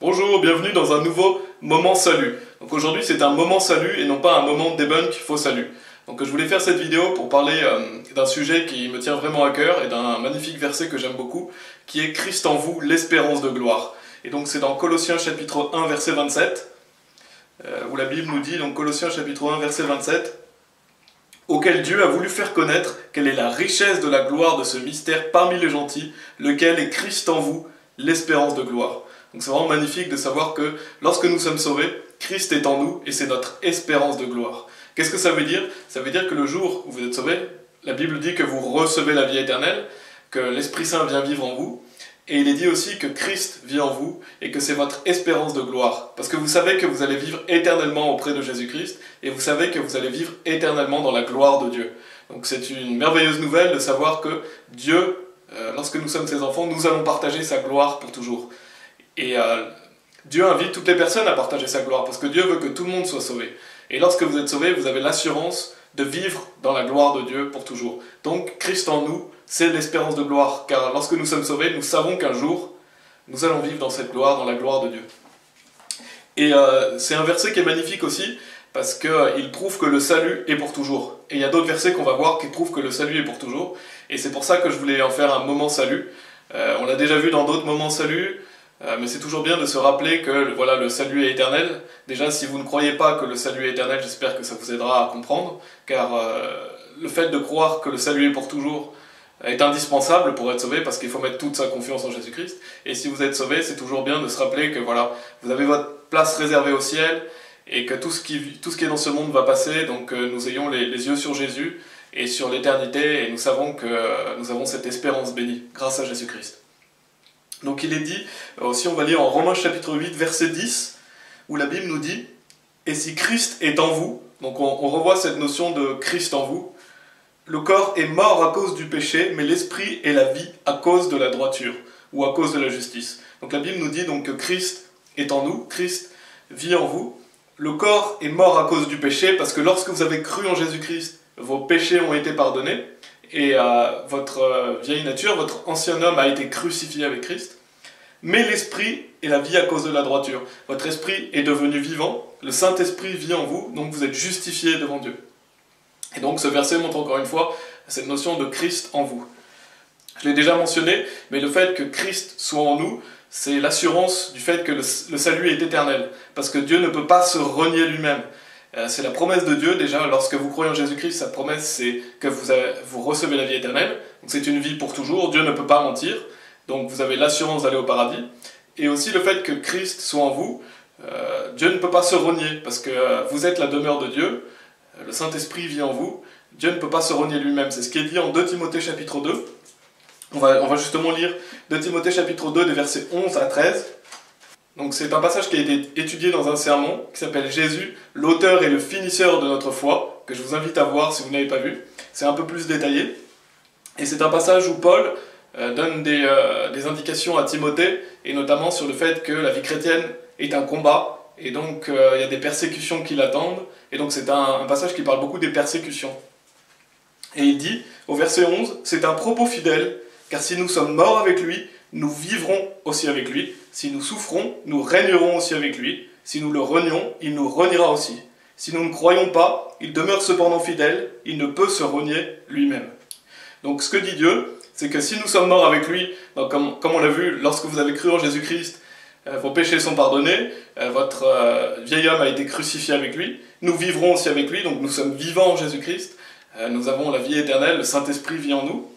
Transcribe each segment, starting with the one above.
Bonjour, bienvenue dans un nouveau moment salut. Donc aujourd'hui c'est un moment salut et non pas un moment debunk faux salut. Donc je voulais faire cette vidéo pour parler d'un sujet qui me tient vraiment à cœur et d'un magnifique verset que j'aime beaucoup, qui est Christ en vous, l'espérance de gloire. Et donc c'est dans Colossiens chapitre 1 verset 27, où la Bible nous dit, donc Colossiens chapitre 1 verset 27, auquel Dieu a voulu faire connaître quelle est la richesse de la gloire de ce mystère parmi les gentils, lequel est Christ en vous, l'espérance de gloire. Donc c'est vraiment magnifique de savoir que lorsque nous sommes sauvés, Christ est en nous et c'est notre espérance de gloire. Qu'est-ce que ça veut dire? Ça veut dire que le jour où vous êtes sauvés, la Bible dit que vous recevez la vie éternelle, que l'Esprit Saint vient vivre en vous, et il est dit aussi que Christ vit en vous et que c'est votre espérance de gloire. Parce que vous savez que vous allez vivre éternellement auprès de Jésus-Christ et vous savez que vous allez vivre éternellement dans la gloire de Dieu. Donc c'est une merveilleuse nouvelle de savoir que Dieu, lorsque nous sommes ses enfants, nous allons partager sa gloire pour toujours. Et Dieu invite toutes les personnes à partager sa gloire, parce que Dieu veut que tout le monde soit sauvé. Et lorsque vous êtes sauvé, vous avez l'assurance de vivre dans la gloire de Dieu pour toujours. Donc Christ en nous, c'est l'espérance de gloire, car lorsque nous sommes sauvés, nous savons qu'un jour, nous allons vivre dans cette gloire, dans la gloire de Dieu. Et c'est un verset qui est magnifique aussi, parce qu'il prouve que le salut est pour toujours. Et il y a d'autres versets qu'on va voir qui prouvent que le salut est pour toujours. Et c'est pour ça que je voulais en faire un moment salut. On l'a déjà vu dans d'autres moments salut. Mais c'est toujours bien de se rappeler que voilà, le salut est éternel. Déjà, si vous ne croyez pas que le salut est éternel, j'espère que ça vous aidera à comprendre, car le fait de croire que le salut est pour toujours est indispensable pour être sauvé, parce qu'il faut mettre toute sa confiance en Jésus-Christ. Et si vous êtes sauvé, c'est toujours bien de se rappeler que voilà, vous avez votre place réservée au ciel, et que tout ce qui est dans ce monde va passer, donc nous ayons les yeux sur Jésus et sur l'éternité, et nous savons que nous avons cette espérance bénie grâce à Jésus-Christ. Donc il est dit, aussi on va lire en Romains chapitre 8, verset 10, où la Bible nous dit « Et si Christ est en vous », donc on revoit cette notion de Christ en vous, « le corps est mort à cause du péché, mais l'esprit est la vie à cause de la droiture, ou à cause de la justice. » Donc la Bible nous dit donc que Christ est en nous, Christ vit en vous. Le corps est mort à cause du péché, parce que lorsque vous avez cru en Jésus-Christ, vos péchés ont été pardonnés, et votre vieille nature, votre ancien homme a été crucifié avec Christ. Mais l'esprit est la vie à cause de la droiture. Votre esprit est devenu vivant, le Saint-Esprit vit en vous, donc vous êtes justifiés devant Dieu. Et donc ce verset montre encore une fois cette notion de Christ en vous. Je l'ai déjà mentionné, mais le fait que Christ soit en nous, c'est l'assurance du fait que le salut est éternel. Parce que Dieu ne peut pas se renier lui-même. C'est la promesse de Dieu, déjà, lorsque vous croyez en Jésus-Christ, sa promesse c'est que vous recevez la vie éternelle, donc c'est une vie pour toujours, Dieu ne peut pas mentir, donc vous avez l'assurance d'aller au paradis, et aussi le fait que Christ soit en vous, Dieu ne peut pas se renier, parce que vous êtes la demeure de Dieu, le Saint-Esprit vit en vous, Dieu ne peut pas se renier lui-même, c'est ce qui est dit en 2 Timothée chapitre 2, on va justement lire 2 Timothée chapitre 2 des versets 11 à 13, donc c'est un passage qui a été étudié dans un sermon qui s'appelle Jésus, l'auteur et le finisseur de notre foi, que je vous invite à voir si vous n'avez pas vu. C'est un peu plus détaillé. Et c'est un passage où Paul donne des indications à Timothée, et notamment sur le fait que la vie chrétienne est un combat, et donc il y a des persécutions qui l'attendent, et donc c'est un passage qui parle beaucoup des persécutions. Et il dit, au verset 11, « C'est un propos fidèle, car si nous sommes morts avec lui, nous vivrons aussi avec lui. Si nous souffrons, nous régnerons aussi avec lui. Si nous le renions, il nous reniera aussi. Si nous ne croyons pas, il demeure cependant fidèle, il ne peut se renier lui-même. » Donc ce que dit Dieu, c'est que si nous sommes morts avec lui, donc comme on l'a vu, lorsque vous avez cru en Jésus-Christ, vos péchés sont pardonnés, votre vieil homme a été crucifié avec lui, nous vivrons aussi avec lui, donc nous sommes vivants en Jésus-Christ, nous avons la vie éternelle, le Saint-Esprit vit en nous,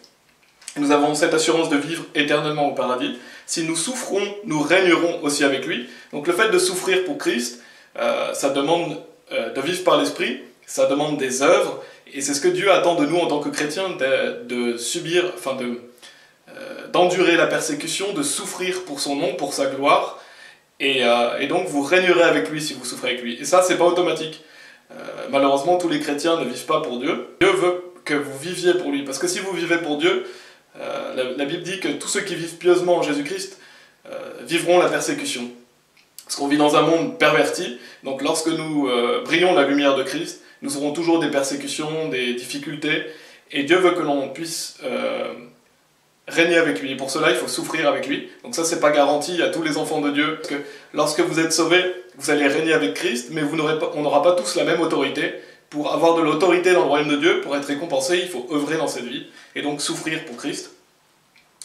nous avons cette assurance de vivre éternellement au paradis. Si nous souffrons, nous régnerons aussi avec lui. Donc le fait de souffrir pour Christ, ça demande de vivre par l'Esprit, ça demande des œuvres, et c'est ce que Dieu attend de nous en tant que chrétiens, de subir, enfin d'endurer la persécution, de souffrir pour son nom, pour sa gloire, et donc vous régnerez avec lui si vous souffrez avec lui. Et ça, c'est pas automatique. Malheureusement, tous les chrétiens ne vivent pas pour Dieu. Dieu veut que vous viviez pour lui, parce que si vous vivez pour Dieu, la Bible dit que tous ceux qui vivent pieusement en Jésus-Christ vivront la persécution. Parce qu'on vit dans un monde perverti, donc lorsque nous brillons la lumière de Christ, nous aurons toujours des persécutions, des difficultés, et Dieu veut que l'on puisse régner avec lui. Et pour cela, il faut souffrir avec lui. Donc ça, c'est pas garanti à tous les enfants de Dieu. Parce que lorsque vous êtes sauvés, vous allez régner avec Christ, mais on n'aura pas tous la même autorité. Pour avoir de l'autorité dans le royaume de Dieu, pour être récompensé, il faut œuvrer dans cette vie, et donc souffrir pour Christ.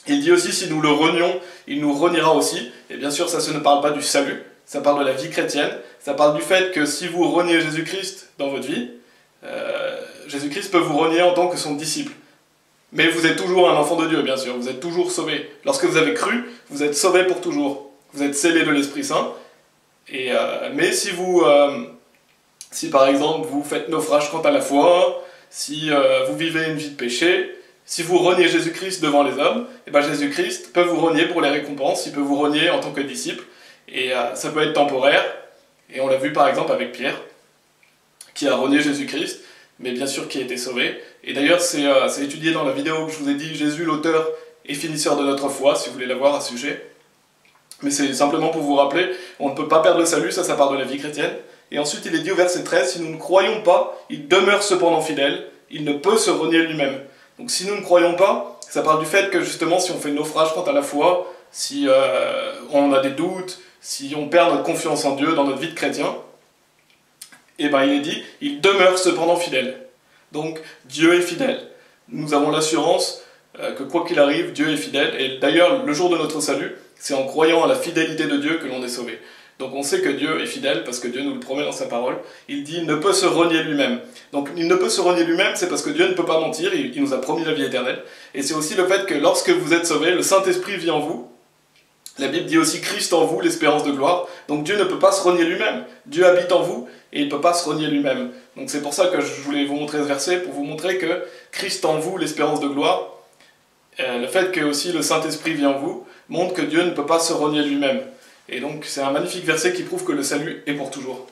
Il dit aussi, si nous le renions, il nous reniera aussi. Et bien sûr, ça ne parle pas du salut, ça parle de la vie chrétienne. Ça parle du fait que si vous reniez Jésus-Christ dans votre vie, Jésus-Christ peut vous renier en tant que son disciple. Mais vous êtes toujours un enfant de Dieu, bien sûr, vous êtes toujours sauvé. Lorsque vous avez cru, vous êtes sauvé pour toujours. Vous êtes scellé de l'Esprit Saint. Mais si par exemple vous faites naufrage quant à la foi, si vous vivez une vie de péché, si vous reniez Jésus-Christ devant les hommes, et ben Jésus-Christ peut vous renier pour les récompenses, il peut vous renier en tant que disciple, et ça peut être temporaire, et on l'a vu par exemple avec Pierre, qui a renié Jésus-Christ, mais bien sûr qui a été sauvé. Et d'ailleurs c'est étudié dans la vidéo que je vous ai dit, Jésus l'auteur et finisseur de notre foi, si vous voulez la voir à ce sujet. Mais c'est simplement pour vous rappeler, on ne peut pas perdre le salut, ça part de la vie chrétienne. Et ensuite il est dit au verset 13, si nous ne croyons pas, il demeure cependant fidèle, il ne peut se renier lui-même. Donc si nous ne croyons pas, ça parle du fait que justement si on fait naufrage quant à la foi, si on a des doutes, si on perd notre confiance en Dieu dans notre vie de chrétien, et ben il est dit, il demeure cependant fidèle. Donc Dieu est fidèle. Nous avons l'assurance que quoi qu'il arrive, Dieu est fidèle. Et d'ailleurs, le jour de notre salut, c'est en croyant à la fidélité de Dieu que l'on est sauvé. Donc on sait que Dieu est fidèle parce que Dieu nous le promet dans sa parole. Il dit, il ne peut se renier lui-même. Donc il ne peut se renier lui-même, c'est parce que Dieu ne peut pas mentir, il nous a promis la vie éternelle. Et c'est aussi le fait que lorsque vous êtes sauvés, le Saint-Esprit vit en vous. La Bible dit aussi Christ en vous, l'espérance de gloire. Donc Dieu ne peut pas se renier lui-même. Dieu habite en vous et il ne peut pas se renier lui-même. Donc c'est pour ça que je voulais vous montrer ce verset, pour vous montrer que Christ en vous, l'espérance de gloire, le fait que aussi le Saint-Esprit vit en vous, montre que Dieu ne peut pas se renier lui-même. Et donc c'est un magnifique verset qui prouve que le salut est pour toujours.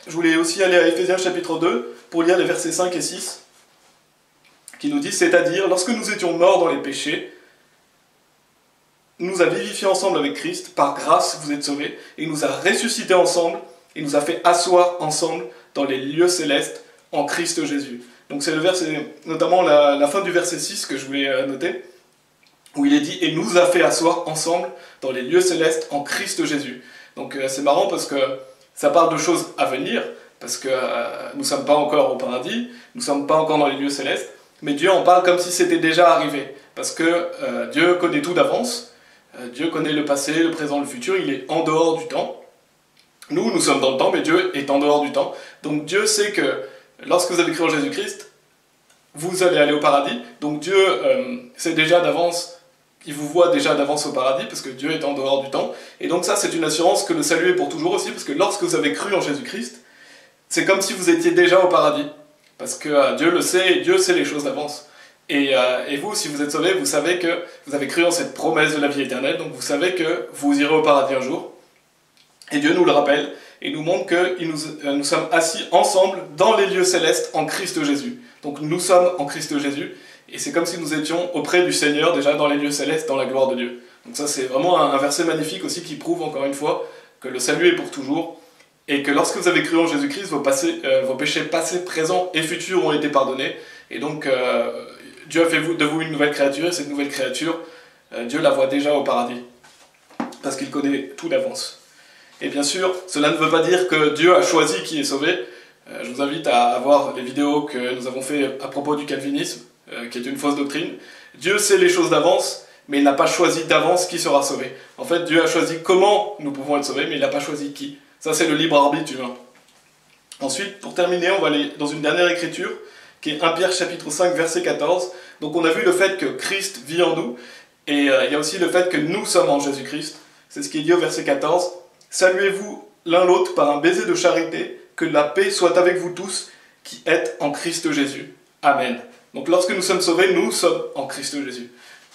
Je voulais aussi aller à Éphésiens chapitre 2 pour lire les versets 5 et 6 qui nous disent, c'est-à-dire, lorsque nous étions morts dans les péchés, il nous a vivifiés ensemble avec Christ, par grâce vous êtes sauvés, et il nous a ressuscités ensemble, et nous a fait asseoir ensemble dans les lieux célestes en Christ Jésus. Donc c'est le verset, notamment la fin du verset 6 que je voulais noter, où il est dit « Et nous a fait asseoir ensemble dans les lieux célestes en Christ Jésus ». Donc c'est marrant parce que ça parle de choses à venir, parce que nous ne sommes pas encore au paradis, nous ne sommes pas encore dans les lieux célestes, mais Dieu en parle comme si c'était déjà arrivé, parce que Dieu connaît tout d'avance, Dieu connaît le passé, le présent, le futur, il est en dehors du temps. Nous sommes dans le temps, mais Dieu est en dehors du temps. Donc Dieu sait que lorsque vous avez cru en Jésus-Christ, vous allez aller au paradis. Donc Dieu sait déjà d'avance, il vous voit déjà d'avance au paradis, parce que Dieu est en dehors du temps. Et donc ça, c'est une assurance que le salut est pour toujours aussi, parce que lorsque vous avez cru en Jésus-Christ, c'est comme si vous étiez déjà au paradis. Parce que Dieu le sait, et Dieu sait les choses d'avance. Et vous, si vous êtes sauvés, vous savez que vous avez cru en cette promesse de la vie éternelle, donc vous savez que vous irez au paradis un jour. Et Dieu nous le rappelle, et nous montre que nous sommes assis ensemble dans les lieux célestes en Christ Jésus. Donc nous sommes en Christ Jésus, et c'est comme si nous étions auprès du Seigneur, déjà dans les lieux célestes, dans la gloire de Dieu. Donc ça c'est vraiment un verset magnifique aussi qui prouve encore une fois que le salut est pour toujours, et que lorsque vous avez cru en Jésus-Christ, vos péchés passés, présents et futurs ont été pardonnés, et donc Dieu a fait de vous une nouvelle créature, et cette nouvelle créature, Dieu la voit déjà au paradis, parce qu'il connaît tout d'avance. Et bien sûr, cela ne veut pas dire que Dieu a choisi qui est sauvé. Je vous invite à voir les vidéos que nous avons fait à propos du calvinisme, qui est une fausse doctrine. Dieu sait les choses d'avance, mais il n'a pas choisi d'avance qui sera sauvé. En fait, Dieu a choisi comment nous pouvons être sauvés, mais il n'a pas choisi qui. Ça, c'est le libre arbitre humain. Ensuite, pour terminer, on va aller dans une dernière écriture, qui est 1 Pierre chapitre 5, verset 14. Donc on a vu le fait que Christ vit en nous, et il y a aussi le fait que nous sommes en Jésus-Christ. C'est ce qui est dit au verset 14. Saluez-vous l'un l'autre par un baiser de charité, que la paix soit avec vous tous qui êtes en Christ Jésus. Amen. Donc lorsque nous sommes sauvés, nous sommes en Christ Jésus.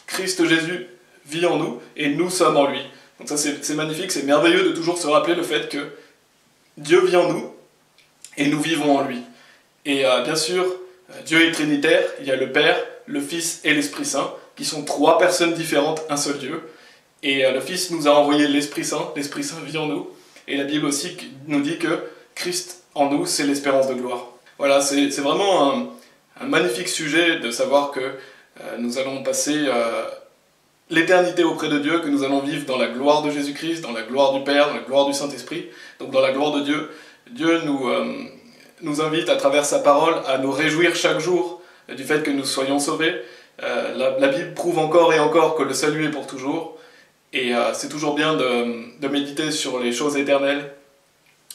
Christ Jésus vit en nous et nous sommes en lui. Donc ça c'est magnifique, c'est merveilleux de toujours se rappeler le fait que Dieu vit en nous et nous vivons en lui. Et bien sûr, Dieu est trinitaire, il y a le Père, le Fils et l'Esprit Saint, qui sont trois personnes différentes, un seul Dieu. Et le Fils nous a envoyé l'Esprit Saint vit en nous. Et la Bible aussi nous dit que Christ en nous, c'est l'espérance de gloire. Voilà, c'est vraiment un magnifique sujet de savoir que Nous allons passer l'éternité auprès de Dieu, que nous allons vivre dans la gloire de Jésus-Christ, dans la gloire du Père, dans la gloire du Saint-Esprit, donc dans la gloire de Dieu. Dieu nous invite à travers sa parole à nous réjouir chaque jour du fait que nous soyons sauvés. La Bible prouve encore et encore que le salut est pour toujours, et c'est toujours bien de méditer sur les choses éternelles,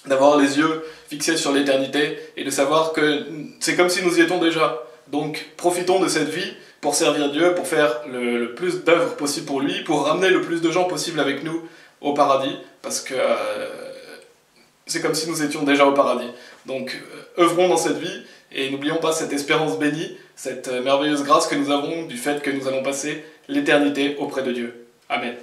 d'avoir les yeux fixés sur l'éternité et de savoir que c'est comme si nous y étions déjà. Donc profitons de cette vie pour servir Dieu, pour faire le plus d'œuvres possible pour lui, pour ramener le plus de gens possible avec nous au paradis, parce que c'est comme si nous étions déjà au paradis. Donc œuvrons dans cette vie et n'oublions pas cette espérance bénie, cette merveilleuse grâce que nous avons du fait que nous allons passer l'éternité auprès de Dieu. Amen.